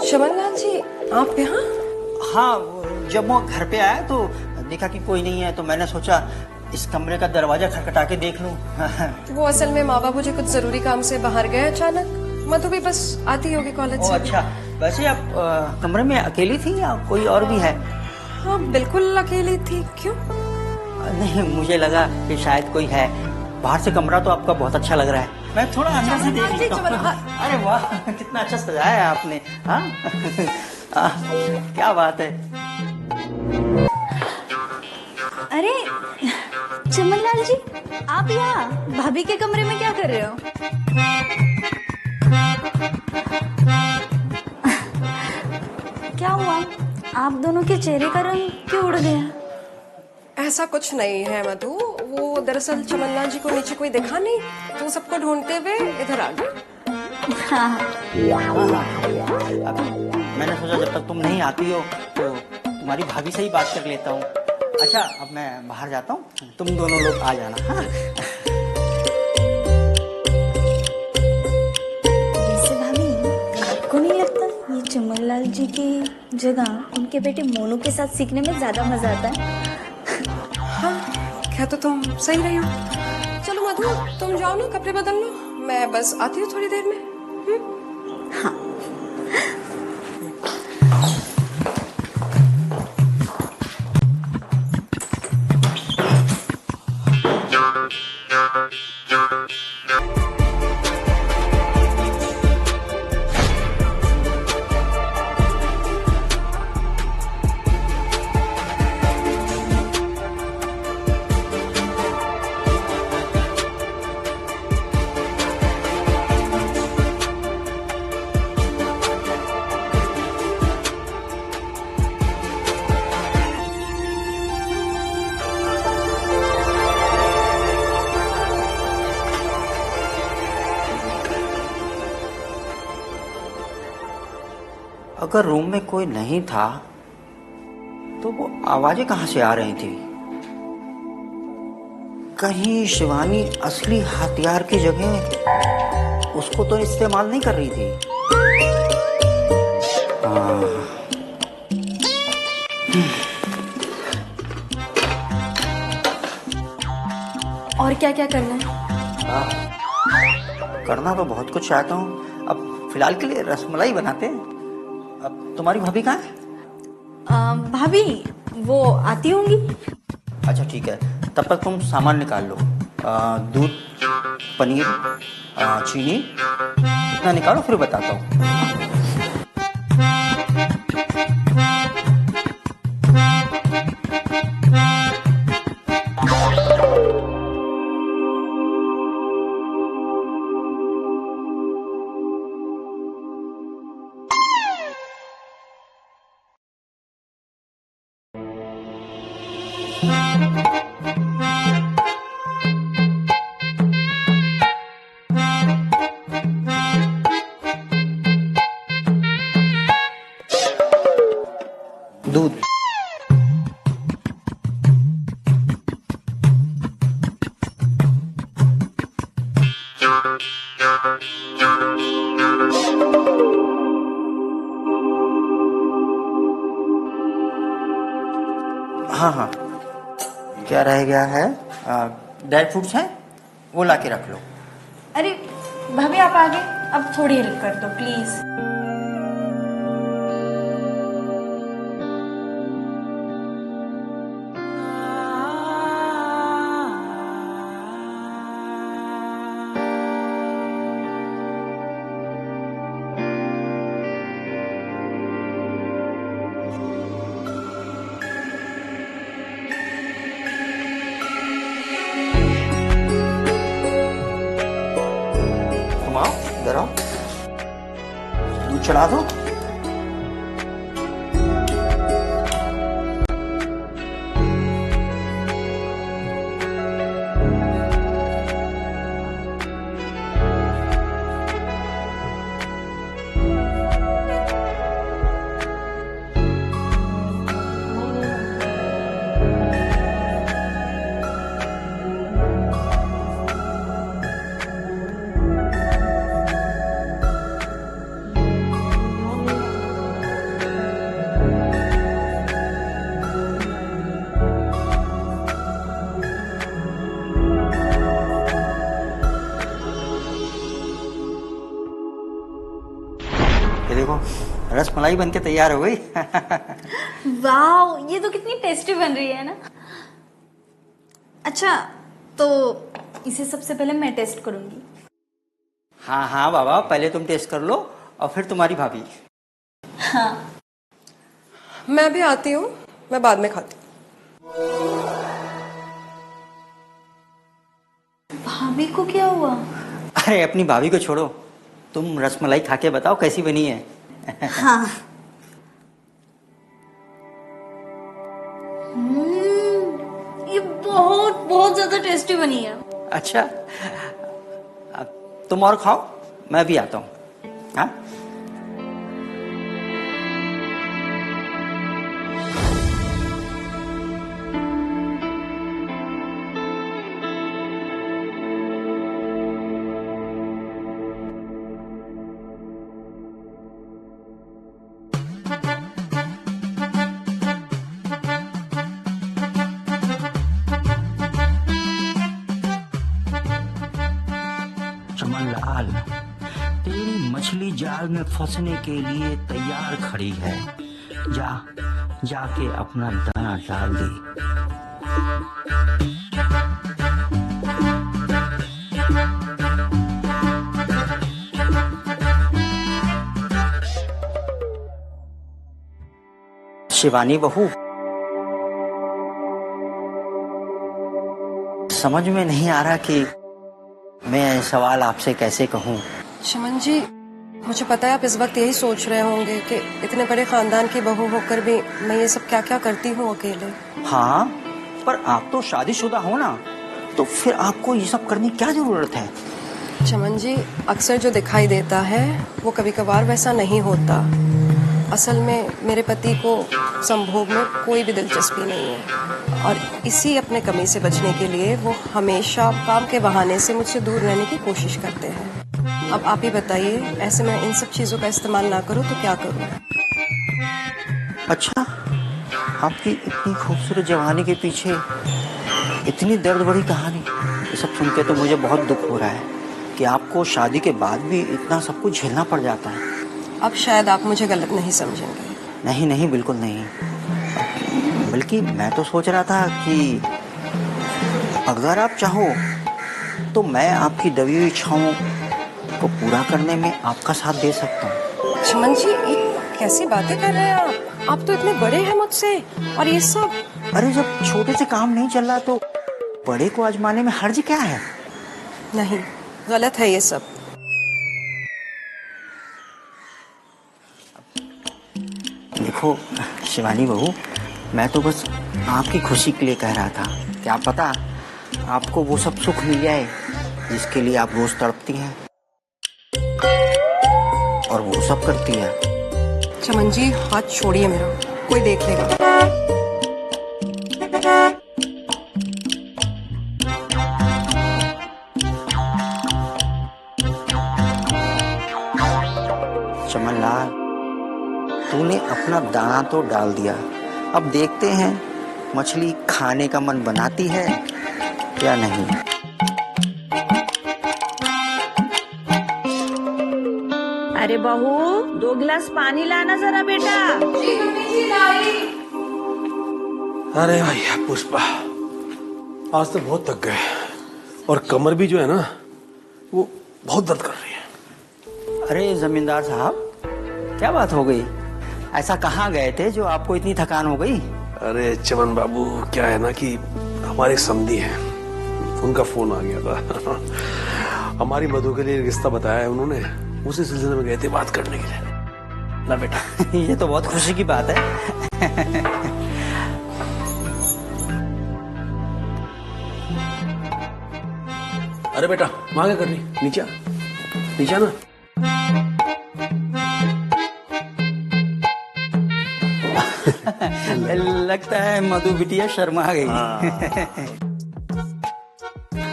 शमनलाल जी, आप यहाँ? हाँ, जब वो घर पे आया तो देखा कि कोई नहीं है, तो मैंने सोचा इस कमरे का दरवाजा खटखटा के देख लूं। वो असल में माँ बाबू जी कुछ जरूरी काम से बाहर गए अचानक। मधु भी बस आती होगी कॉलेज से। अच्छा, वैसे आप कमरे में अकेली थी या कोई और भी है? हाँ, बिल्कुल अकेली थी। क्यों? नहीं, मुझे लगा कि शायद कोई है। बाहर से कमरा तो आपका बहुत अच्छा लग रहा है, मैं थोड़ा अंदर से देख लेता हूँ। अरे वाह, कितना अच्छा सजाया है आपने। हाँ, क्या बात है। अरे चमनलाल जी, आप यहाँ भाभी के कमरे में क्या कर रहे हो? क्या हुआ? आप दोनों के चेहरे का रंग क्यों उड़ गया? ऐसा कुछ नहीं है मधु, वो दरअसल चमनलाल जी को नीचे कोई दिखा नहीं, तो सबको ढूंढते हुए इधर आ गए। हाँ। अब मैंने सोचा जब तक तुम नहीं आती हो तो तुम्हारी भाभी से ही बात कर लेता हूँ। अच्छा, अब मैं बाहर जाता हूँ, तुम दोनों लोग आ जाना। हाँ? वैसे भाभी, आपको नहीं लगता ये चमनलाल जी की जगह उनके बेटे मोनू के साथ सीखने में ज्यादा मजा आता है? हाँ, क्या तो तुम सही रही हो। चलो मधु, तुम जाओ ना, कपड़े बदल लो, मैं बस आती हूँ थोड़ी देर में। हाँ। अगर रूम में कोई नहीं था तो वो आवाजें कहाँ से आ रही थी? कहीं शिवानी असली हथियार की जगह उसको तो इस्तेमाल नहीं कर रही थी। और क्या क्या करना है? करना तो बहुत कुछ चाहता हूँ। अब फिलहाल के लिए रसमलाई बनाते हैं। अब तुम्हारी भाभी कहाँ है? भाभी वो आती होंगी। अच्छा ठीक है, तब तक तुम सामान निकाल लो। दूध, पनीर, चीनी, इतना निकालो, फिर बताता हूँ। दूध, हाँ हाँ, क्या रह गया है? ड्राई फ्रूट्स हैं, वो ला के रख लो। अरे भाभी, आप आगे, अब थोड़ी हेल्प कर दो प्लीज। तुम आओ, इधर आओ, दूध चढ़ा दो। देखो रस मलाई बन के तैयार हो गई। वाह, ये तो कितनी टेस्टी बन रही है ना। अच्छा, तो इसे सबसे पहले मैं टेस्ट करूंगी। हाँ हाँ बाबा, पहले तुम टेस्ट कर लो और फिर तुम्हारी भाभी। हाँ। मैं भी आती हूँ, मैं बाद में खाती हूँ। भाभी को क्या हुआ? अरे अपनी भाभी को छोड़ो, तुम रसमलाई खा के बताओ कैसी बनी है। हाँ। ये बहुत बहुत ज्यादा टेस्टी बनी है। अच्छा, अब तुम और खाओ, मैं भी आता हूँ। हाँ चमन लाल, तेरी मछली जाल में फंसने के लिए तैयार खड़ी है। जा जाके अपना दाना डाल दे। शिवानी बहू, समझ में नहीं आ रहा कि मैं सवाल आपसे कैसे कहूँ। शमन जी, मुझे पता है आप इस वक्त यही सोच रहे होंगे कि इतने बड़े खानदान की बहू होकर भी मैं ये सब क्या क्या करती हूँ अकेले। हाँ, पर आप तो शादीशुदा हो ना, तो फिर आपको ये सब करने की क्या जरूरत है? चमन जी, अक्सर जो दिखाई देता है वो कभी कभार वैसा नहीं होता। असल में मेरे पति को संभोग में कोई भी दिलचस्पी नहीं है और इसी अपने कमी से बचने के लिए वो हमेशा काम के बहाने से मुझसे दूर रहने की कोशिश करते हैं। अब आप ही बताइए, ऐसे में इन सब चीज़ों का इस्तेमाल ना करूँ तो क्या करूँ? अच्छा, आपकी इतनी खूबसूरत जवानी के पीछे इतनी दर्द भरी कहानी, ये सब सुन के तो मुझे बहुत दुख हो रहा है कि आपको शादी के बाद भी इतना सब कुछ झेलना पड़ जाता है। अब शायद आप मुझे गलत नहीं समझेंगे। नहीं नहीं, बिल्कुल नहीं, बल्कि मैं तो सोच रहा था कि अगर आप चाहो तो मैं आपकी दबी हुई इच्छाओं को पूरा करने में आपका साथ दे सकता हूँ। चमन जी, ये कैसी बातें कर रहे हैं आप तो इतने बड़े हैं मुझसे और ये सब। अरे जब छोटे से काम नहीं चल रहा तो बड़े को आजमाने में हर्ज क्या है? नहीं, गलत है ये सब। देखो शिवानी बहू, मैं तो बस आपकी खुशी के लिए कह रहा था। क्या पता आपको वो सब सुख मिल जाए जिसके लिए आप रोज तड़पती हैं और वो सब करती है। चमन जी, हाथ छोड़िए मेरा, कोई देख लेगा। चमन लाल, तूने अपना दाना तो डाल दिया, अब देखते हैं मछली खाने का मन बनाती है या नहीं। अरे बहू, 2 गिलास पानी लाना जरा बेटा। जी मम्मी जी, लाई। अरे भैया पुष्पा, आज तो बहुत थक गए और कमर भी जो है ना वो बहुत दर्द कर रही है। अरे जमींदार साहब, क्या बात हो गई? ऐसा कहाँ गए थे जो आपको इतनी थकान हो गई? अरे चमन बाबू, क्या है ना कि हमारे समधी हैं, उनका फोन आ गया था। हमारी मधु के लिए रिश्ता बताया है उन्होंने, उसी सिलसिले में गए थे बात करने के लिए ना बेटा। ये तो बहुत खुशी की बात है। अरे बेटा, वहां क्या कर रही? नीचे नीचे ना। लगता है मधु बिटिया शर्मा गई।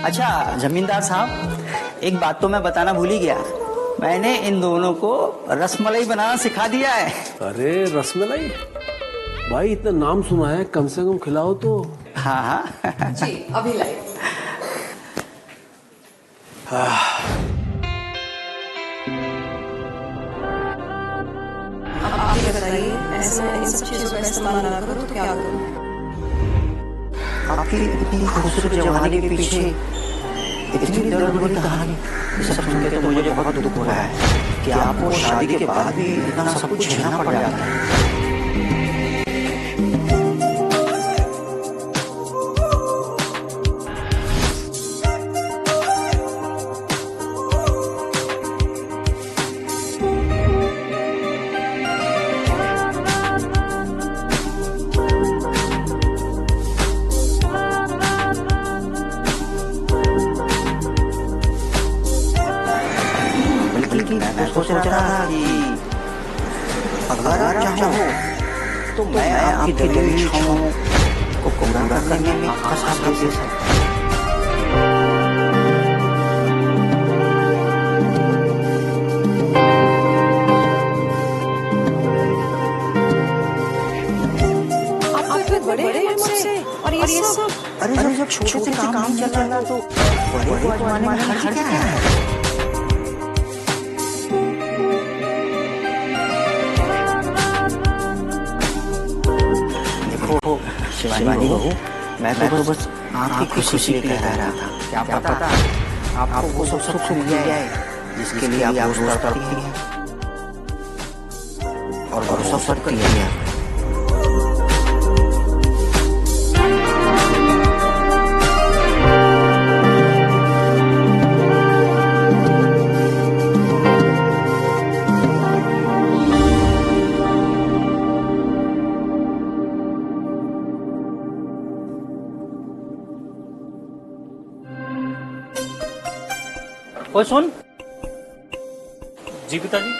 अच्छा जमींदार साहब, एक बात तो मैं बताना भूल ही गया, मैंने इन दोनों को रसमलाई बनाना सिखा दिया है। अरे रसमलाई भाई, इतना नाम सुना है, कम से कम खिलाओ तो। हाँ हाँ। जी अभी लाई। आप ही बताइए, ऐसे में इन सब चीजों का इस्तेमाल ना करो तो क्या करूं? आपकी इतनी खूबसूरत जवानी के पीछे इतनी दर्द भरी कहानी, ये सब सुन के तो मुझे बहुत दुख हो रहा है कि आपको शादी के बाद भी इतना सब कुछ झेलना पड़ जाता है। मैं सोच रहा था कि अगर आप चाहो तो मैं आपकी दिली इच्छाओं को पूरा करने में आपका साथ दे सकता हूं। आप तो बड़े हैं मुझसे, और ये सब अरे जब छोटे से काम चल रहा तो बड़े को आजमाने में हर्ज क्या है? शिवानी बहू, मैं तो बस आपकी खुशी के लिए कह रहा था। क्या पता आपको वो सब सुख मिल जाए जिसके लिए आप भरोसा करती हैं और भरोसा करती हैं। ओए सुन, जी पिताजी।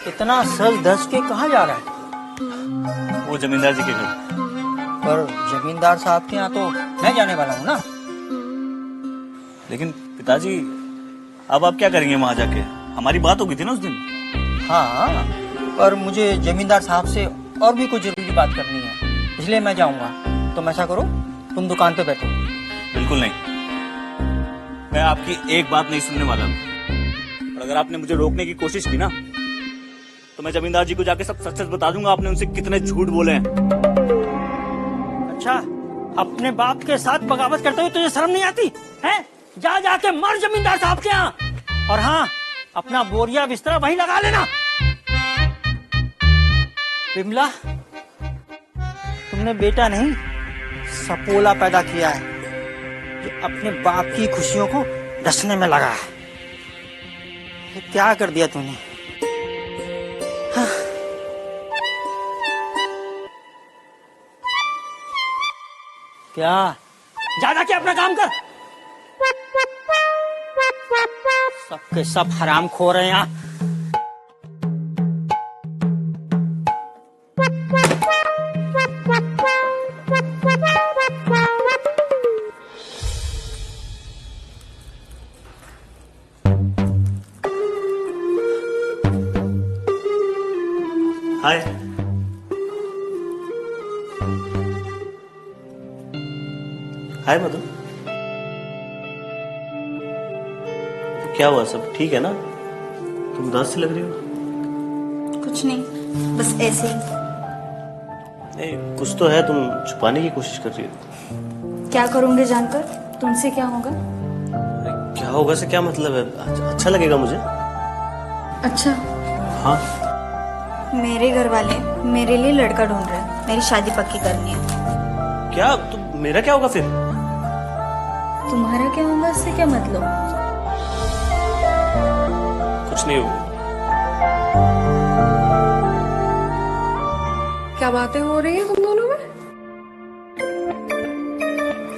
इतना सज धज के कहाँ जा रहा है? वो जमींदार जी के घर। पर जमींदार साहब के यहाँ तो मैं जाने वाला हूँ ना। लेकिन पिताजी, अब आप क्या करेंगे वहां जाके? हमारी बात हो गई थी ना उस दिन। हाँ, पर मुझे जमींदार साहब से और भी कुछ जरूरी बात करनी है, इसलिए मैं जाऊंगा। तुम ऐसा करो, तुम दुकान पे बैठो। बिल्कुल नहीं, मैं आपकी एक बात नहीं सुनने वाला हूं। और अगर आपने मुझे रोकने की कोशिश की ना, तो मैं जमींदार जी को जाके सब सच सच बता दूंगा आपने उनसे कितने झूठ बोले हैं। अच्छा, अपने बाप के साथ बगावत करते हुए तुझे शर्म नहीं आती है? जा जाके मर जमींदार साहब के यहाँ। और हाँ, अपना बोरिया बिस्तरा वहीं लगा लेना। विमला, तुमने बेटा नहीं सपोला पैदा किया है जो अपने बाप की खुशियों को डसने में लगा है। ये क्या कर दिया तूने? हाँ। क्या? जा जाके अपना काम कर। सबके सब हराम खो रहे हैं यहाँ। हाय। हाय मधु, क्या हुआ? सब ठीक है ना? तुम उदास सी लग रही हो। कुछ नहीं, बस ऐसे ही। नहीं, कुछ तो है, तुम छुपाने की कोशिश कर रही हो। क्या करूंगे जानकर? तुमसे क्या होगा? क्या होगा से क्या मतलब है? अच्छा लगेगा मुझे। अच्छा, हाँ। मेरे घर वाले मेरे लिए लड़का ढूंढ रहे हैं, मेरी शादी पक्की करनी है। क्या? तो मेरा क्या होगा फिर? तुम्हारा क्या होगा इससे क्या मतलब? कुछ नहीं होगा। क्या बातें हो रही है तुम दोनों में?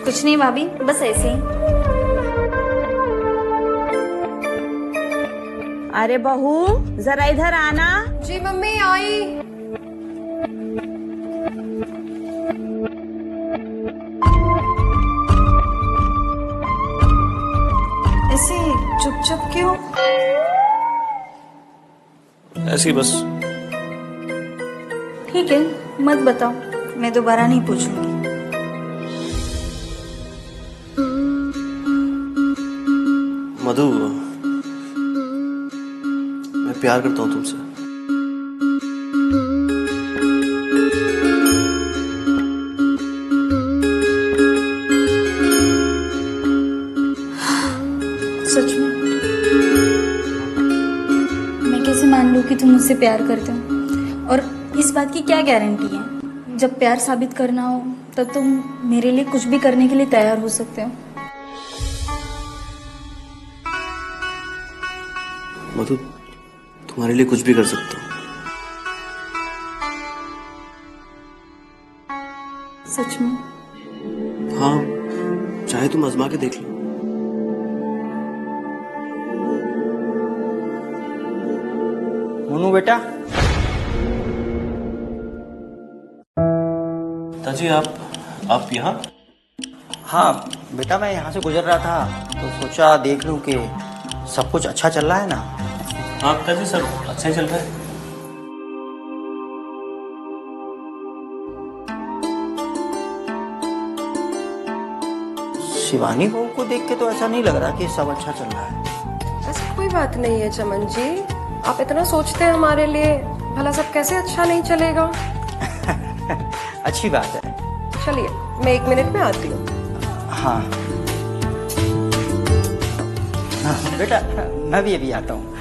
कुछ नहीं भाभी, बस ऐसे ही। अरे बहू, जरा इधर आना। जी मम्मी, आई। ऐसे चुप-चुप क्यों? ऐसे ही बस। ठीक है, मत बताओ, मैं दोबारा नहीं पूछूंगी। मधु, मैं प्यार करता हूँ तुमसे। प्यार करते हो, और इस बात की क्या गारंटी है जब प्यार साबित करना हो तब तुम मेरे लिए कुछ भी करने के लिए तैयार हो सकते हो। मधु, तुम्हारे लिए कुछ भी कर सकता हूँ। सच में? हाँ, चाहे तुम आजमा के देख लो। मोनू बेटा, ताजी आप यहाँ? हाँ बेटा, मैं यहाँ से गुजर रहा था तो सोचा देख लूं कि सब कुछ अच्छा चल रहा है ना। हाँ ताजी, सब अच्छा ही चल रहा है। शिवानी बहू को देख के तो ऐसा नहीं लग रहा कि सब अच्छा चल रहा है। ऐसी कोई बात नहीं है चमन जी, आप इतना सोचते हैं हमारे लिए, भला सब कैसे अच्छा नहीं चलेगा। अच्छी बात है। चलिए मैं 1 मिनट में आती हूँ। हाँ बेटा, मैं भी अभी आता हूँ।